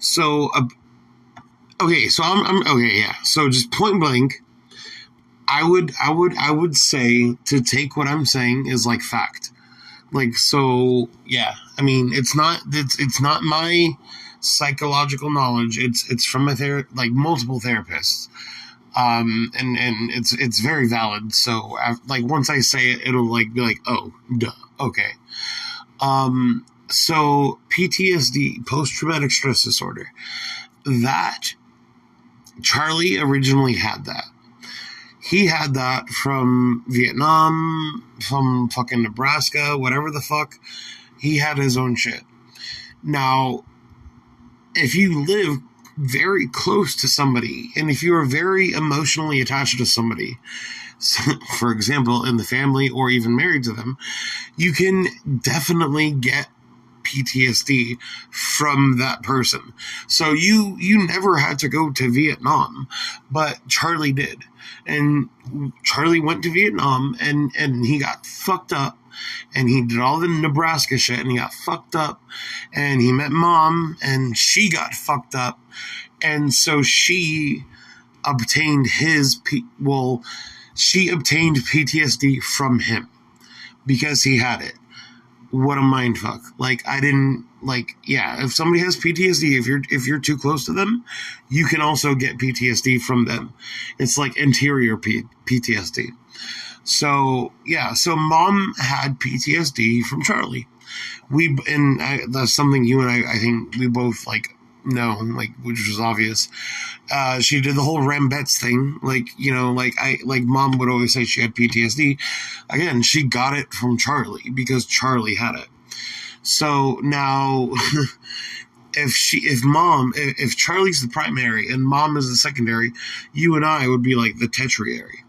So, okay, so I'm okay, yeah. So just point blank, I would say to take what I'm saying is like fact. Like, so yeah. I mean, it's not my psychological knowledge. It's from like multiple therapists. And it's very valid. So like once I say it, it'll like be like, oh, duh, okay. So PTSD, post traumatic stress disorder, that Charlie originally had that. He had that from Vietnam, from fucking Nebraska, whatever the fuck. He had his own shit. Now, if you live very close to somebody, and if you are very emotionally attached to somebody, for example, in the family or even married to them, you can definitely get PTSD from that person. So you never had to go to Vietnam, but Charlie did. And Charlie went to Vietnam and he got fucked up, and he did all the Nebraska shit, and he got fucked up, and he met Mom, and she got fucked up, and so she obtained she obtained PTSD from him because he had it. What a mindfuck. Like, I didn't, like, yeah, if somebody has PTSD, if you're too close to them, you can also get PTSD from them. It's like interior PTSD. So, yeah, so Mom had PTSD from Charlie. That's something you and I think we both, like, know, like, which was obvious. She did the whole Rambets thing, like, you know, like Mom would always say she had PTSD. Again, she got it from Charlie because Charlie had it. So now, if Charlie's the primary and Mom is the secondary, you and I would be like the tertiary.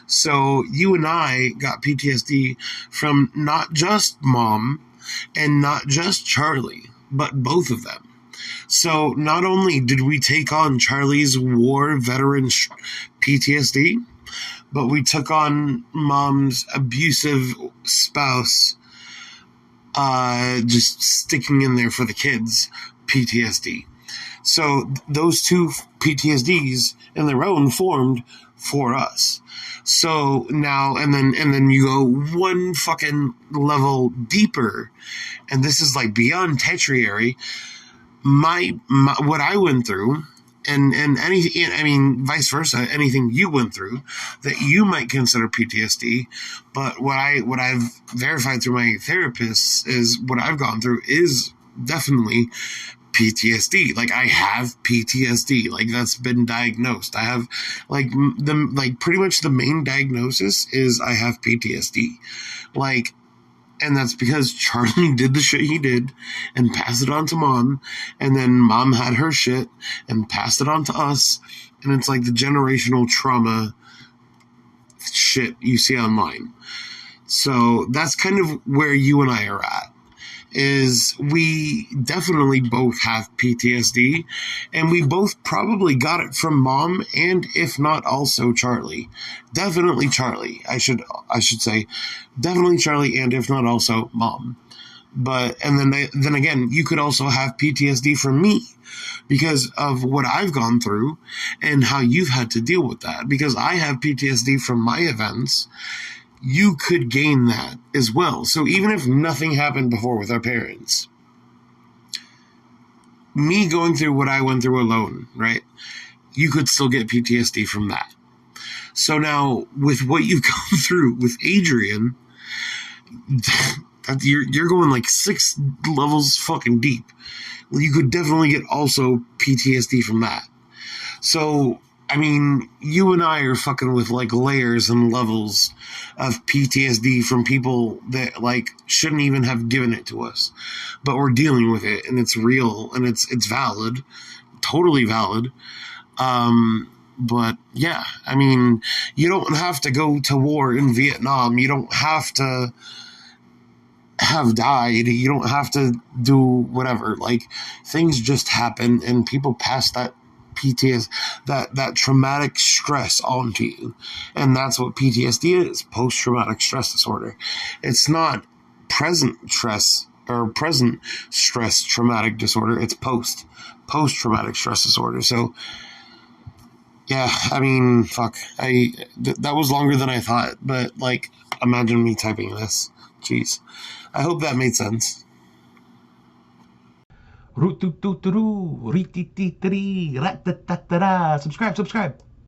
So you and I got PTSD from not just Mom and not just Charlie, but both of them. So not only did we take on Charlie's war veteran PTSD, but we took on Mom's abusive spouse, just sticking in there for the kids PTSD. So those two PTSDs in their own formed for us. So now, and then you go one fucking level deeper, and this is like beyond tertiary. My what I went through, and anything, I mean, vice versa, anything you went through that you might consider PTSD, but what I've verified through my therapists is what I've gone through is definitely PTSD. Like, I have PTSD. Like, that's been diagnosed. I have pretty much the main diagnosis is I have PTSD. Like, and that's because Charlie did the shit he did and passed it on to Mom, and then Mom had her shit and passed it on to us, and it's like the generational trauma shit you see online. So that's kind of where you and I are at, is we definitely both have PTSD, and we both probably got it from Mom, and if not also Charlie. Definitely Charlie. I should say definitely Charlie, and if not also Mom. But and then again, you could also have PTSD from me because of what I've gone through and how you've had to deal with that. Because I have PTSD from my events, you could gain that as well. So even if nothing happened before with our parents, me going through what I went through alone, right? You could still get PTSD from that. So now, with what you've gone through with Adrian, you're going like 6 levels fucking deep. Well, you could definitely get also PTSD from that. So, I mean, you and I are fucking with like layers and levels of PTSD from people that like shouldn't even have given it to us, but we're dealing with it, and it's real, and it's valid, totally valid. But yeah, I mean, you don't have to go to war in Vietnam. You don't have to have died. You don't have to do whatever. Like, things just happen, and people pass that PTSD, that traumatic stress onto you. And that's what PTSD is, post-traumatic stress disorder. It's not present stress or present stress traumatic disorder. It's post-traumatic stress disorder. So, yeah, I mean, fuck. That was longer than I thought, but, like, imagine me typing this. Jeez. I hope that made sense. Subscribe.